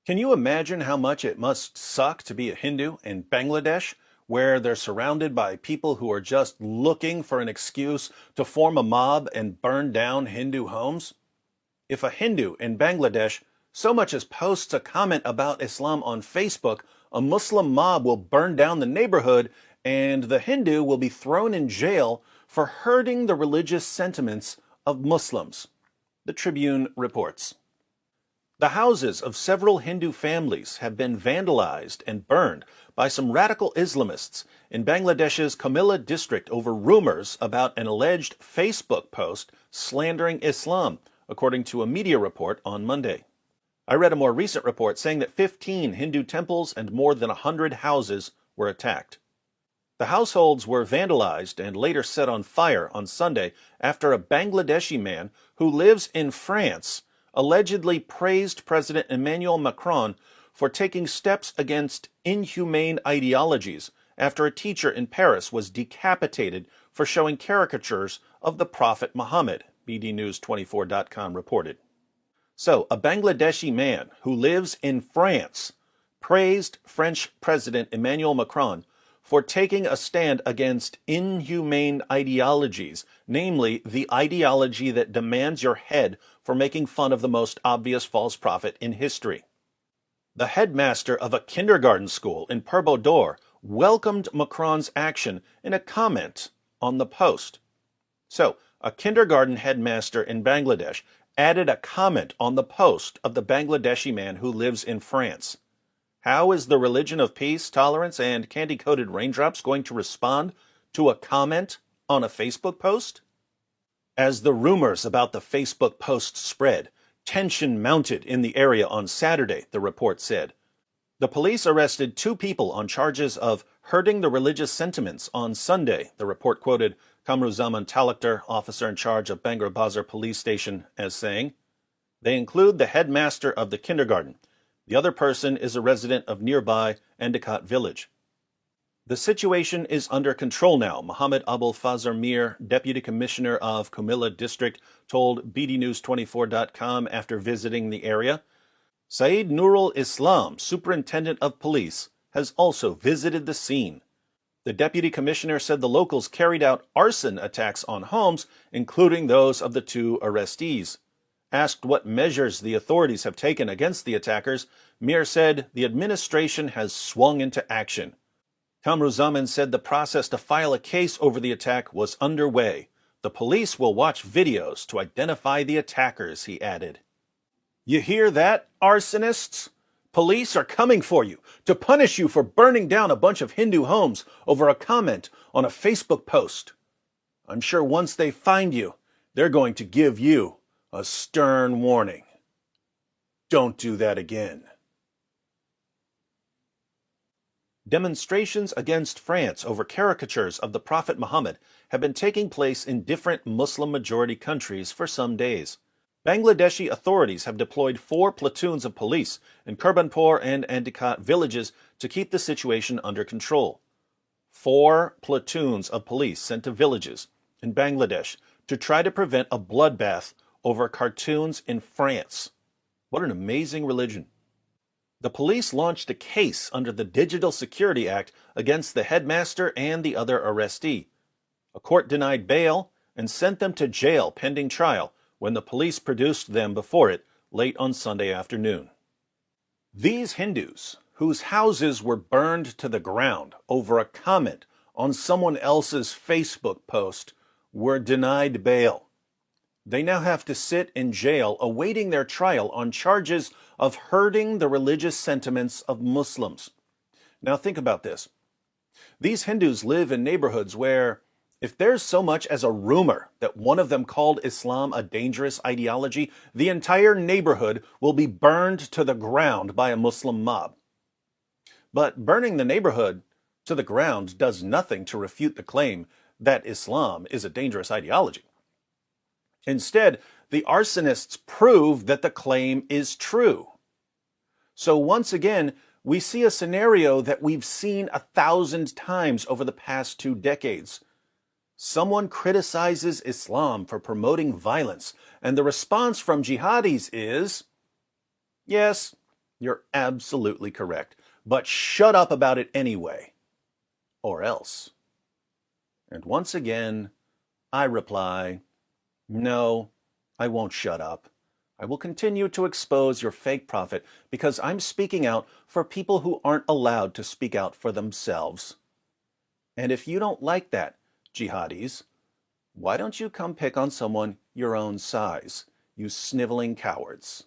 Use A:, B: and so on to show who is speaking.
A: Can you imagine how much it must suck to be a Hindu in Bangladesh, where they're surrounded by people who are just looking for an excuse to form a mob and burn down Hindu homes? If a Hindu in Bangladesh so much as posts a comment about Islam on Facebook, a Muslim mob will burn down the neighborhood and the Hindu will be thrown in jail for hurting the religious sentiments of Muslims. The Tribune reports. The houses of several Hindu families have been vandalized and burned by some radical Islamists in Bangladesh's Comilla district over rumors about an alleged Facebook post slandering Islam, according to a media report on Monday. I read a more recent report saying that 15 Hindu temples and more than 100 houses were attacked. The households were vandalized and later set on fire on Sunday after a Bangladeshi man who lives in France allegedly praised President Emmanuel Macron for taking steps against inhumane ideologies after a teacher in Paris was decapitated for showing caricatures of the Prophet Muhammad, BDNews24.com reported. So, a Bangladeshi man who lives in France praised French President Emmanuel Macron for taking a stand against inhumane ideologies, namely the ideology that demands your head for making fun of the most obvious false prophet in history. The headmaster of a kindergarten school in Purbodor welcomed Macron's action in a comment on the post. So, a kindergarten headmaster in Bangladesh added a comment on the post of the Bangladeshi man who lives in France. How is the religion of peace, tolerance, and candy-coated raindrops going to respond to a comment on a Facebook post? As the rumors about the Facebook post spread, tension mounted in the area on Saturday, the report said. The police arrested 2 people on charges of hurting the religious sentiments on Sunday, the report quoted Kamruzaman Talaktar, officer in charge of Bangor Bazar Police Station, as saying. They include the headmaster of the kindergarten. The other person is a resident of nearby Endicott Village. The situation is under control now, Mohammed Abul Fazar Mir, Deputy Commissioner of Comilla District, told BDNews24.com after visiting the area. Saeed Nurul Islam, Superintendent of Police, has also visited the scene. The Deputy Commissioner said the locals carried out arson attacks on homes, including those of the 2 arrestees. Asked what measures the authorities have taken against the attackers, Mir said the administration has swung into action. Kamruzaman said the process to file a case over the attack was underway. The police will watch videos to identify the attackers, he added. You hear that, arsonists? Police are coming for you to punish you for burning down a bunch of Hindu homes over a comment on a Facebook post. I'm sure once they find you, they're going to give you a stern warning. Don't do that again. Demonstrations against France over caricatures of the Prophet Muhammad have been taking place in different Muslim-majority countries for some days. Bangladeshi authorities have deployed 4 platoons of police in Kurbanpur and Endicott villages to keep the situation under control. 4 platoons of police sent to villages in Bangladesh to try to prevent a bloodbath over cartoons in France. What an amazing religion. The police launched a case under the Digital Security Act against the headmaster and the other arrestee. A court denied bail and sent them to jail pending trial when the police produced them before it late on Sunday afternoon. These Hindus, whose houses were burned to the ground over a comment on someone else's Facebook post, were denied bail. They now have to sit in jail awaiting their trial on charges of hurting the religious sentiments of Muslims. Now think about this. These Hindus live in neighborhoods where, if there's so much as a rumor that one of them called Islam a dangerous ideology, the entire neighborhood will be burned to the ground by a Muslim mob. But burning the neighborhood to the ground does nothing to refute the claim that Islam is a dangerous ideology. Instead, the arsonists prove that the claim is true. So once again, we see a scenario that we've seen 1,000 times over the past 2 decades. Someone criticizes Islam for promoting violence, and the response from jihadis is, yes, You're absolutely correct. But shut up about it anyway. Or else. And once again, I reply, no, I won't shut up. I will continue to expose your fake prophet because I'm speaking out for people who aren't allowed to speak out for themselves. And if you don't like that, jihadis, why don't you come pick on someone your own size, you sniveling cowards?